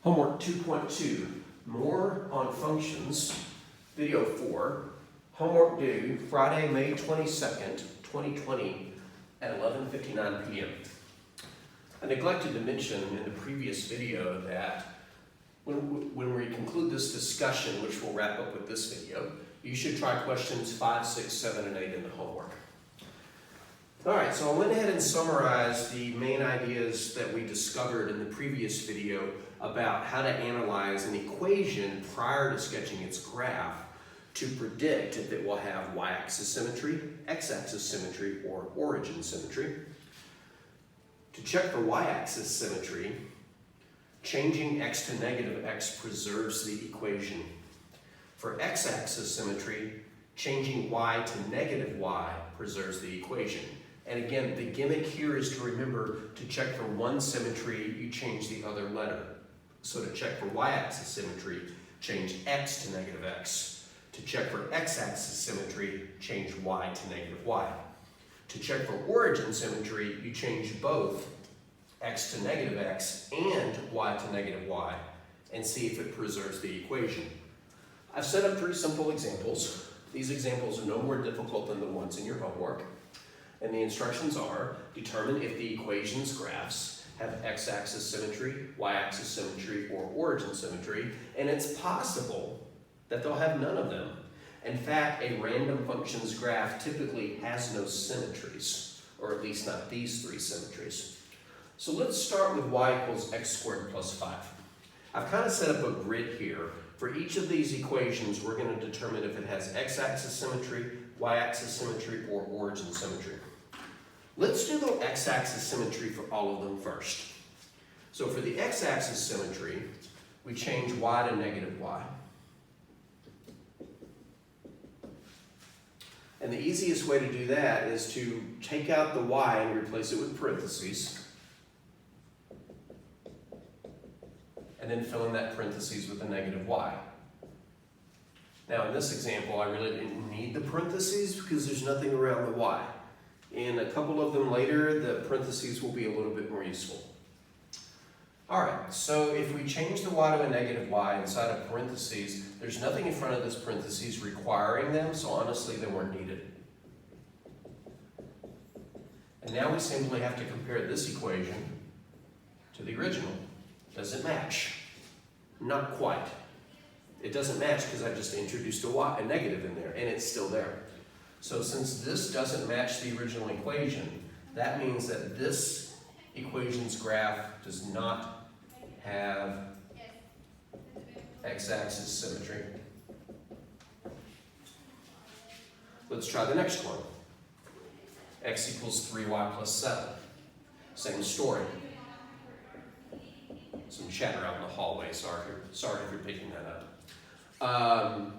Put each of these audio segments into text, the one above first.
Homework 2.2, more on functions, video 4, homework due Friday, May 22nd, 2020 at 11:59 p.m. I neglected to mention in the previous video that when we conclude this discussion, which we'll wrap up with this video, you should try questions 5, 6, 7, and 8 in the homework. Alright, so I went ahead and summarized the main ideas that we discovered in the previous video about how to analyze an equation prior to sketching its graph to predict if it will have y-axis symmetry, x-axis symmetry, or origin symmetry. To check for y-axis symmetry, changing x to negative x preserves the equation. For x-axis symmetry, changing y to negative y preserves the equation. And again, the gimmick here is to remember to check for one symmetry, you change the other letter. So to check for y-axis symmetry, change x to negative x. To check for x-axis symmetry, change y to negative y. To check for origin symmetry, you change both x to negative x and y to negative y and see if it preserves the equation. I've set up 3 simple examples. These examples are no more difficult than the ones in your homework. And the instructions are, determine if the equation's graphs have x-axis symmetry, y-axis symmetry, or origin symmetry, and it's possible that they'll have none of them. In fact, a random function's graph typically has no symmetries, or at least not these 3 symmetries. So let's start with y equals x squared plus 5. I've kind of set up a grid here. For each of these equations, we're going to determine if it has x-axis symmetry, y-axis symmetry, or origin symmetry. Let's do the x-axis symmetry for all of them first. So for the x-axis symmetry, we change y to negative y. And the easiest way to do that is to take out the y and replace it with parentheses. And then fill in that parentheses with a negative y. Now in this example, I really didn't need the parentheses because there's nothing around the y. In a couple of them later, the parentheses will be a little bit more useful. Alright, so if we change the y to a negative y inside of parentheses, there's nothing in front of this parentheses requiring them, so honestly they weren't needed. And now we simply have to compare this equation to the original. Does it match? Not quite. It doesn't match because I just introduced a negative in there, and it's still there. So since this doesn't match the original equation, that means that this equation's graph does not have x-axis symmetry. Let's try the next one. X equals 3y plus 7. Same story. Some chatter out in the hallway, sorry if you're picking that up.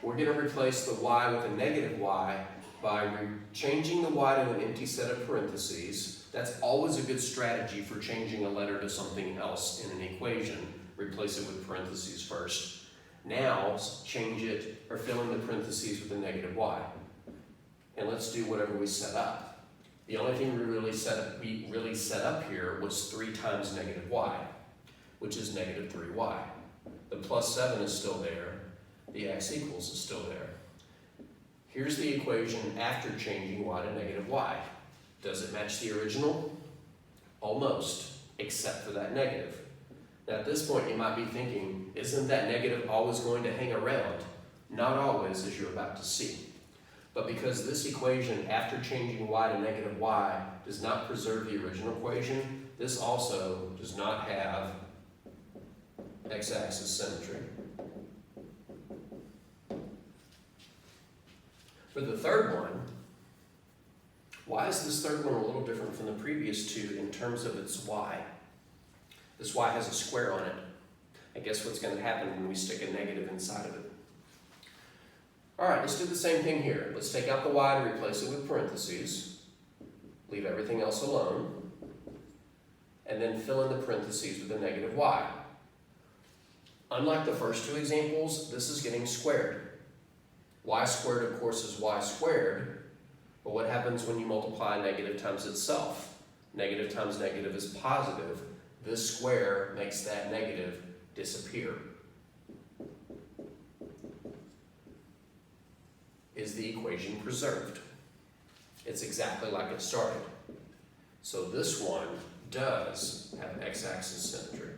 We're going to replace the y with a negative y by changing the y to an empty set of parentheses. That's always a good strategy for changing a letter to something else in an equation. Replace it with parentheses first. Now change it or fill in the parentheses with a negative y. And let's do whatever we set up. The only thing we really set up here was 3 times negative y, which is negative 3y. The plus 7 is still there. The x equals is still there. Here's the equation after changing y to negative y. Does it match the original? Almost, except for that negative. Now at this point you might be thinking, isn't that negative always going to hang around? Not always, as you're about to see. But because this equation after changing y to negative y does not preserve the original equation, this also does not have x-axis symmetry. For the third one, why is this third one a little different from the previous 2 in terms of its y? This y has a square on it. And guess what's going to happen when we stick a negative inside of it? Alright, let's do the same thing here. Let's take out the y to replace it with parentheses. Leave everything else alone. And then fill in the parentheses with a negative y. Unlike the first 2 examples, this is getting squared. Y squared, of course, is y squared, but what happens when you multiply negative times itself? Negative times negative is positive. This square makes that negative disappear? Is the equation preserved? It's exactly like it started. So this one does have x-axis symmetry.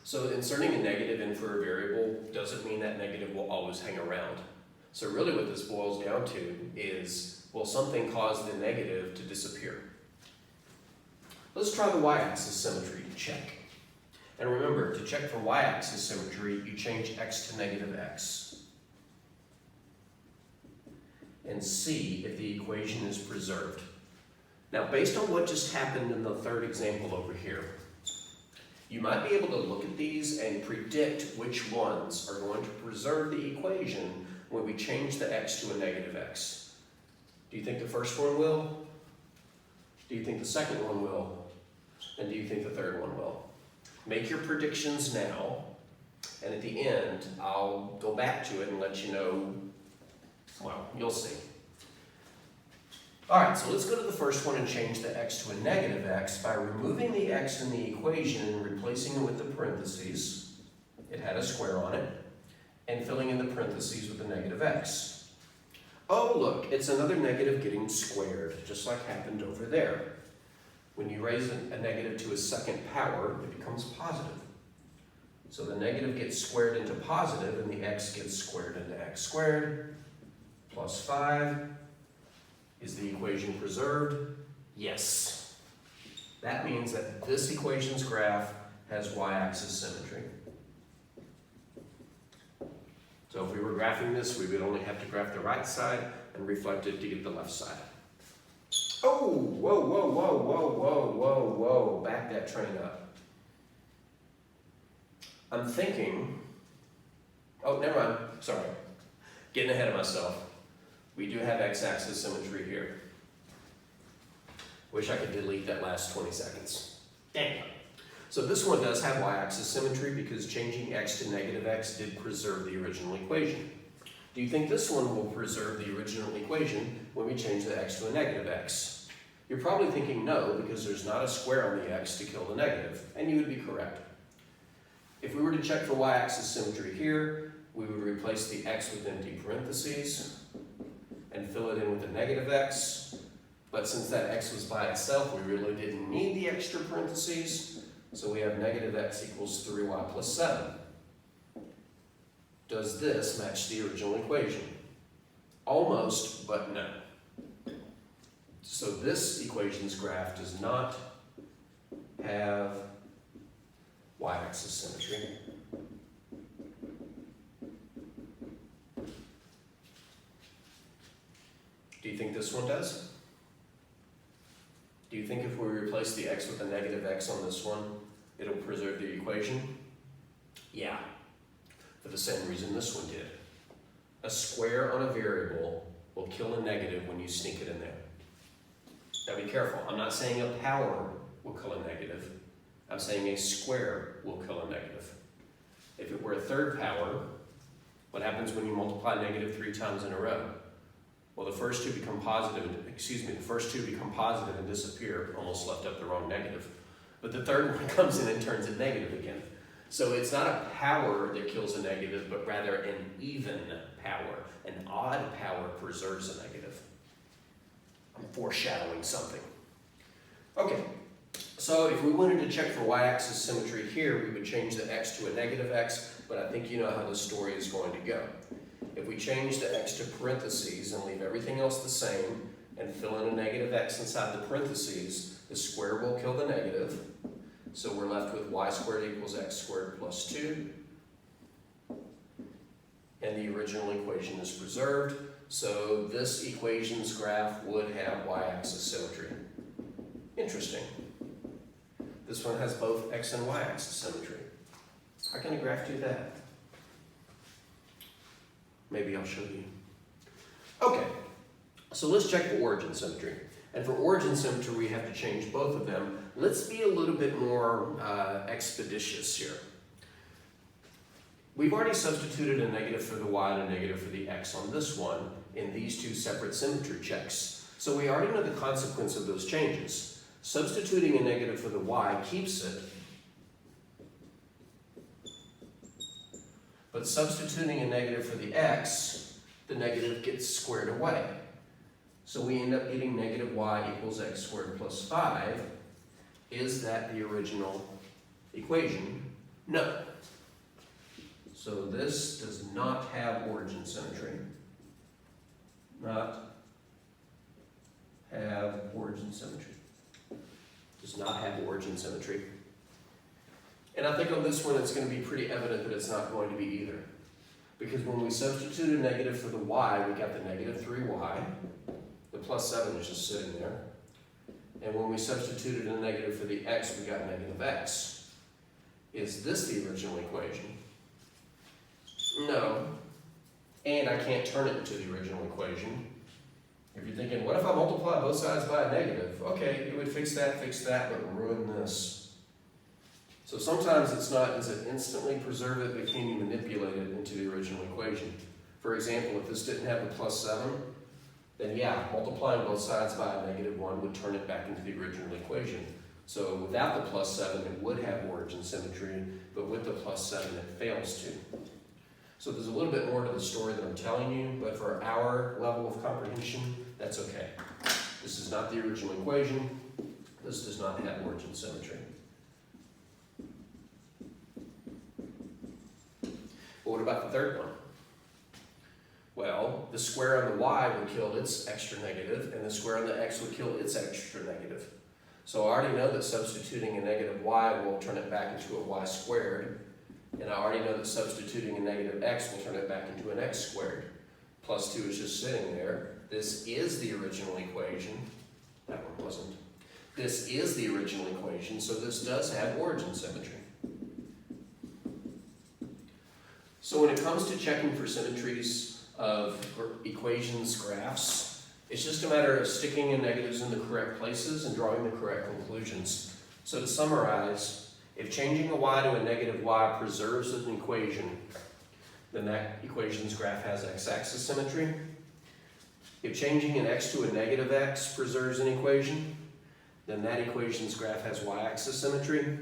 So inserting a negative in for a variable doesn't mean that negative will always hang around. So really what this boils down to is, will something cause the negative to disappear? Let's try the y-axis symmetry to check. And remember, to check for y-axis symmetry, you change x to negative x. And see if the equation is preserved. Now, based on what just happened in the third example over here, you might be able to look at these and predict which ones are going to preserve the equation when we change the x to a negative x. Do you think the first one will? Do you think the second one will? And do you think the third one will? Make your predictions now, and at the end, I'll go back to it and let you know, well, you'll see. All right, so let's go to the first one and change the x to a negative x by removing the x in the equation and replacing it with the parentheses. It had a square on it. And filling in the parentheses with a negative x. Oh, look, it's another negative getting squared, just like happened over there. When you raise a negative to a second power, it becomes positive. So the negative gets squared into positive, and the x gets squared into x squared, plus 5. Is the equation preserved? Yes. That means that this equation's graph has y-axis symmetry. So if we were graphing this, we would only have to graph the right side and reflect it to get the left side. Oh, whoa, whoa, whoa, whoa, whoa, whoa, whoa, back that train up. I'm thinking, oh, never mind, sorry. Getting ahead of myself. We do have x-axis symmetry here. Wish I could delete that last 20 seconds. Dang. So this one does have y-axis symmetry because changing x to negative x did preserve the original equation. Do you think this one will preserve the original equation when we change the x to a negative x? You're probably thinking no, because there's not a square on the x to kill the negative, and you would be correct. If we were to check for y-axis symmetry here, we would replace the x with empty parentheses and fill it in with a negative x. But since that x was by itself, we really didn't need the extra parentheses, so we have negative x equals 3y plus 7. Does this match the original equation? Almost, but no. So this equation's graph does not have y-axis symmetry. Do you think this one does? Do you think if we replace the x with a negative x on this one, it'll preserve the equation? Yeah, for the same reason this one did. A square on a variable will kill a negative when you sneak it in there. Now be careful, I'm not saying a power will kill a negative. I'm saying a square will kill a negative. If it were a third power, what happens when you multiply negative 3 times in a row? Well, the first two become positive and disappear, almost left up the wrong negative. But the third one comes in and turns it negative again. So it's not a power that kills a negative, but rather an even power. An odd power preserves a negative. I'm foreshadowing something. Okay, so if we wanted to check for y-axis symmetry here, we would change the x to a negative x, but I think you know how the story is going to go. If we change the x to parentheses and leave everything else the same and fill in a negative x inside the parentheses, the square will kill the negative. So we're left with y squared equals x squared plus 2. And the original equation is preserved. So this equation's graph would have y-axis symmetry. Interesting. This one has both x and y-axis symmetry. How can a graph do that? Maybe I'll show you. Okay, so let's check for origin symmetry. And for origin symmetry, we have to change both of them. Let's be a little bit more expeditious here. We've already substituted a negative for the y and a negative for the x on this one in these two separate symmetry checks. So we already know the consequence of those changes. Substituting a negative for the y keeps it, but substituting a negative for the x, the negative gets squared away. So we end up getting negative y equals x squared plus 5. Is that the original equation? No. So this does not have origin symmetry. Not have origin symmetry. Does not have origin symmetry. And I think on this one it's going to be pretty evident that it's not going to be either. Because when we substitute a negative for the y, we got the negative 3y. The plus 7 is just sitting there. And when we substituted a negative for the x, we got negative x. Is this the original equation? No. And I can't turn it into the original equation. If you're thinking, what if I multiply both sides by a negative? Okay, it would fix that, but ruin this. So sometimes it's not, does it instantly preserve it, but can you manipulate it into the original equation? For example, if this didn't have the plus 7, then yeah, multiplying both sides by a negative 1 would turn it back into the original equation. So without the plus 7, it would have origin symmetry, but with the plus 7, it fails to. So there's a little bit more to the story that I'm telling you, but for our level of comprehension, that's okay. This is not the original equation. This does not have origin symmetry. But what about the third one? Well, the square on the y would kill its extra negative, and the square on the x would kill its extra negative. So I already know that substituting a negative y will turn it back into a y squared, and I already know that substituting a negative x will turn it back into an x squared. Plus 2 is just sitting there. This is the original equation. That one wasn't. This is the original equation, so this does have origin symmetry. So when it comes to checking for symmetries of equations graphs, it's just a matter of sticking in negatives in the correct places and drawing the correct conclusions. So to summarize, if changing a y to a negative y preserves an equation, then that equation's graph has x-axis symmetry. If changing an x to a negative x preserves an equation, then that equation's graph has y-axis symmetry.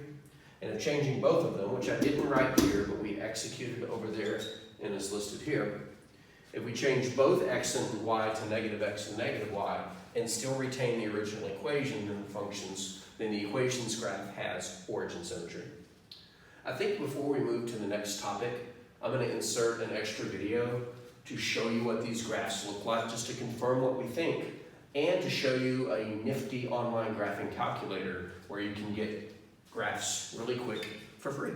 And if changing both of them, which I didn't write here, but we executed over there and is listed here, if we change both x and y to negative x and negative y and still retain the original equation in the functions, then the equation's graph has origin symmetry. I think before we move to the next topic, I'm going to insert an extra video to show you what these graphs look like, just to confirm what we think, and to show you a nifty online graphing calculator where you can get graphs really quick for free.